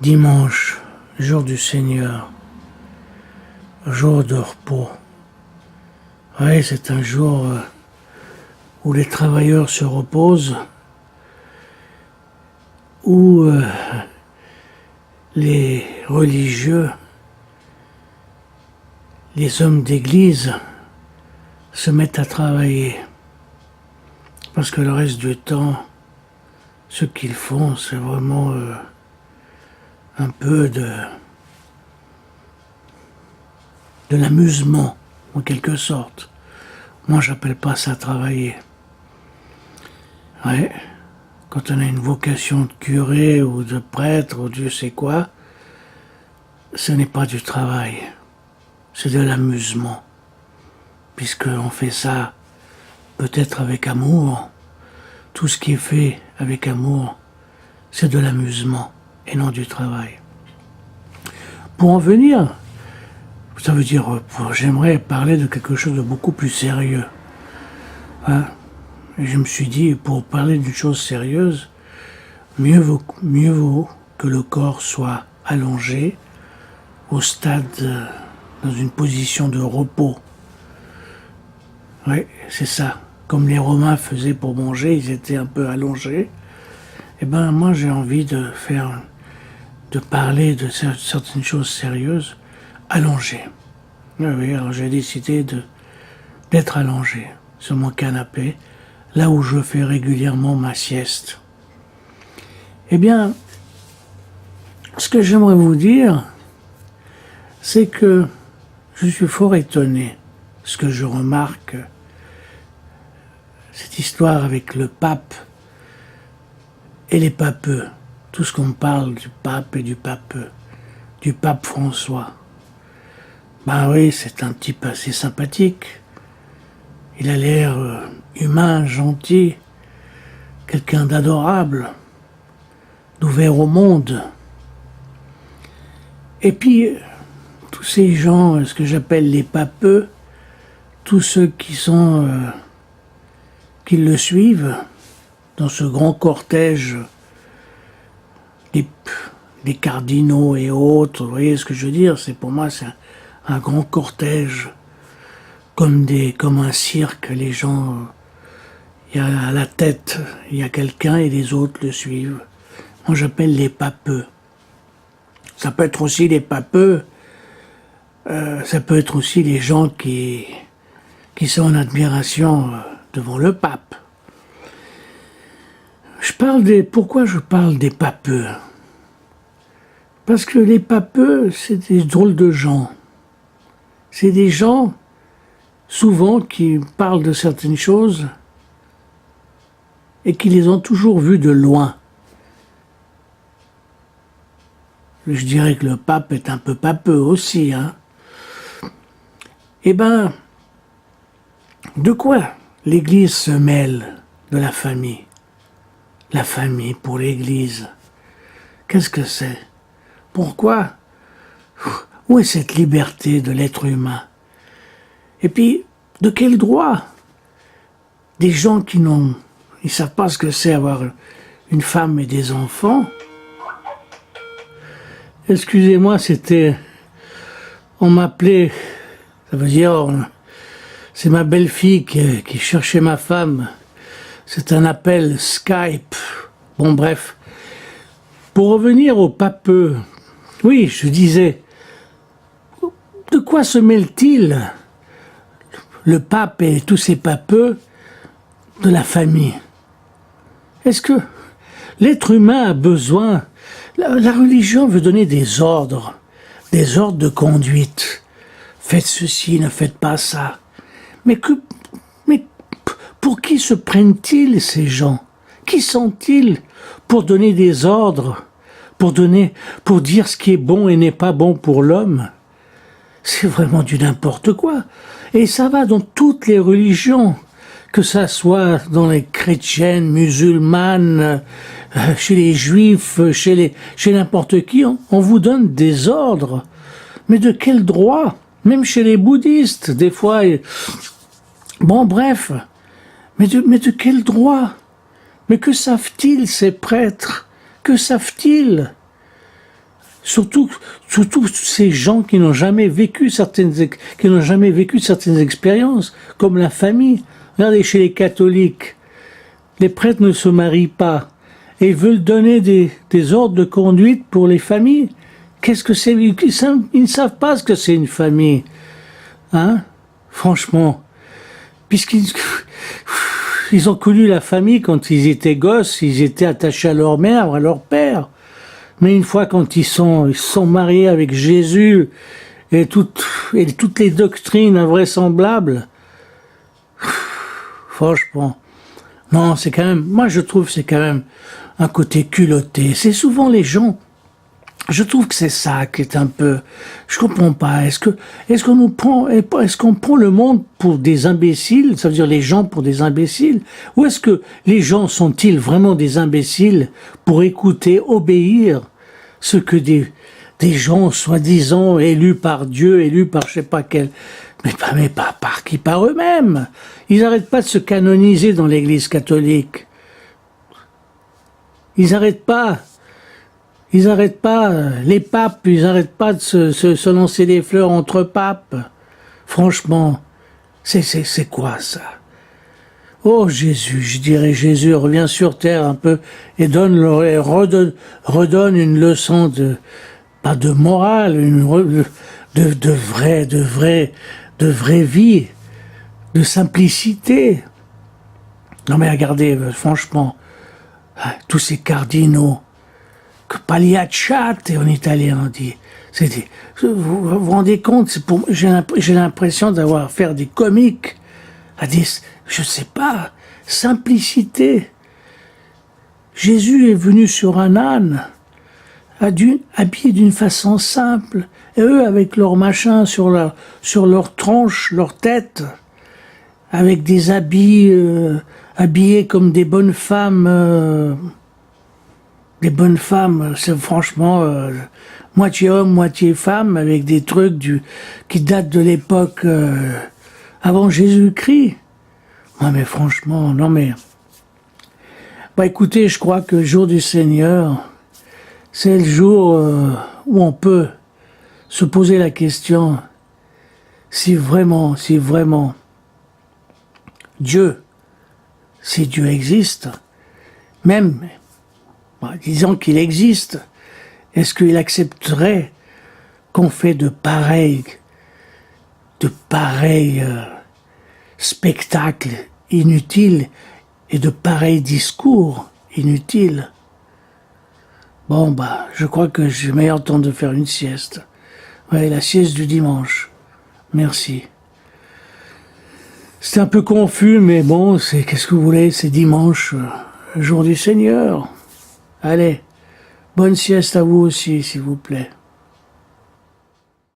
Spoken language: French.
Dimanche, jour du Seigneur, jour de repos. Oui, c'est un jour où les travailleurs se reposent, où les religieux, les hommes d'église se mettent à travailler. Parce que le reste du temps, ce qu'ils font, c'est vraiment un peu de l'amusement, en quelque sorte. Moi, j'appelle pas ça travailler. Ouais, quand on a une vocation de curé ou de prêtre ou Dieu sait quoi, ce n'est pas du travail, c'est de l'amusement. Puisqu'on fait ça peut-être avec amour, tout ce qui est fait avec amour, c'est de l'amusement et non du travail. Pour en venir, ça veut dire, j'aimerais parler de quelque chose de beaucoup plus sérieux. Hein? Et je me suis dit, pour parler d'une chose sérieuse, mieux vaut que le corps soit allongé au stade, dans une position de repos. Oui, c'est ça. Comme les Romains faisaient pour manger, ils étaient un peu allongés. Eh ben, moi, j'ai envie de parler de certaines choses sérieuses, allongées. Oui, alors j'ai décidé d'être allongé sur mon canapé, là où je fais régulièrement ma sieste. Eh bien, ce que j'aimerais vous dire, c'est que je suis fort étonné. Ce que je remarque, cette histoire avec le pape et les papeux, tout ce qu'on parle du pape et du papeux, du pape François. Ben oui, c'est un type assez sympathique. Il a l'air humain, gentil, quelqu'un d'adorable, d'ouvert au monde. Et puis, tous ces gens, ce que j'appelle les papeux, tous ceux qui le suivent dans ce grand cortège des cardinaux et autres, vous voyez ce que je veux dire? Pour moi, c'est un grand cortège, comme un cirque, les gens, il y a à la tête, il y a quelqu'un et les autres le suivent. Moi, j'appelle les papeux. Ça peut être aussi les papeux, ça peut être aussi les gens qui sont en admiration devant le pape. Pourquoi je parle des papeux? Parce que les papeux, c'est des drôles de gens. C'est des gens, souvent, qui parlent de certaines choses et qui les ont toujours vues de loin. Je dirais que le pape est un peu papeux aussi, hein. Eh ben, de quoi l'Église se mêle de la famille? La famille pour l'Église. Qu'est-ce que c'est? Pourquoi? Où est cette liberté de l'être humain? Et puis, de quel droit des gens ils savent pas ce que c'est avoir une femme et des enfants? Excusez-moi, on m'appelait, ça veut dire, c'est ma belle-fille qui cherchait ma femme. C'est un appel Skype. Bon, bref. Pour revenir au papeux, oui, je disais, de quoi se mêle-t-il, le pape et tous ces papeux, de la famille? Est-ce que l'être humain a besoin... La religion veut donner des ordres de conduite. Faites ceci, ne faites pas ça. Mais pour qui se prennent-ils ces gens? Qui sont-ils pour donner des ordres, pour dire ce qui est bon et n'est pas bon pour l'homme? C'est vraiment du n'importe quoi. Et ça va dans toutes les religions, que ça soit dans les chrétiennes, musulmanes, chez les juifs, chez n'importe qui, on vous donne des ordres. Mais de quel droit? Même chez les bouddhistes, des fois... Bon, bref. Mais de quel droit? Mais que savent-ils, ces prêtres? Que savent-ils? Surtout ces gens qui n'ont jamais vécu qui n'ont jamais vécu certaines expériences, comme la famille. Regardez chez les catholiques, les prêtres ne se marient pas et ils veulent donner des ordres de conduite pour les familles. Qu'est-ce que c'est? Ils ne savent pas ce que c'est une famille. Hein? Franchement. Puisqu'ils ils ont connu la famille quand ils étaient gosses, ils étaient attachés à leur mère, à leur père. Mais une fois quand ils sont mariés avec Jésus et toutes les doctrines invraisemblables, franchement, non, c'est quand même, moi je trouve que c'est quand même un côté culotté. C'est souvent les gens, je trouve que c'est ça qui est un peu, je comprends pas. Est-ce qu'on prend le monde pour des imbéciles, ça veut dire les gens pour des imbéciles, ou est-ce que les gens sont-ils vraiment des imbéciles pour écouter, obéir ce que des gens soi-disant élus par Dieu, élus par je sais pas quel, mais pas par qui, par eux-mêmes. Ils n'arrêtent pas de se canoniser dans l'Église catholique. Ils n'arrêtent pas, les papes, ils n'arrêtent pas de se lancer des fleurs entre papes. Franchement, c'est quoi ça? Oh Jésus, je dirais Jésus, reviens sur terre un peu et redonne une leçon pas de morale, de vraie vie, de simplicité. Non mais regardez, franchement, tous ces cardinaux, que pagliacciate en italien on dit. Vous vous rendez compte, j'ai l'impression d'avoir à faire des comiques, à des, je sais pas, simplicité. Jésus est venu sur un âne, habillé d'une façon simple, et eux avec leur machin sur leur tronche, leur tête, avec des habits habillés comme des bonnes femmes. C'est franchement moitié homme, moitié femme, avec des trucs qui datent de l'époque avant Jésus-Christ. Non mais franchement, non mais... Bah écoutez, je crois que le jour du Seigneur, c'est le jour où on peut se poser la question si vraiment Dieu, si Dieu existe, même... disons qu'il existe, est-ce qu'il accepterait qu'on fait de pareils spectacles inutiles et de pareils discours inutiles? Bon, je crois que j'ai meilleur temps de faire une sieste. Ouais, la sieste du dimanche. Merci. C'est un peu confus, mais bon, qu'est-ce que vous voulez, c'est dimanche, jour du Seigneur. Allez, bonne sieste à vous aussi, s'il vous plaît.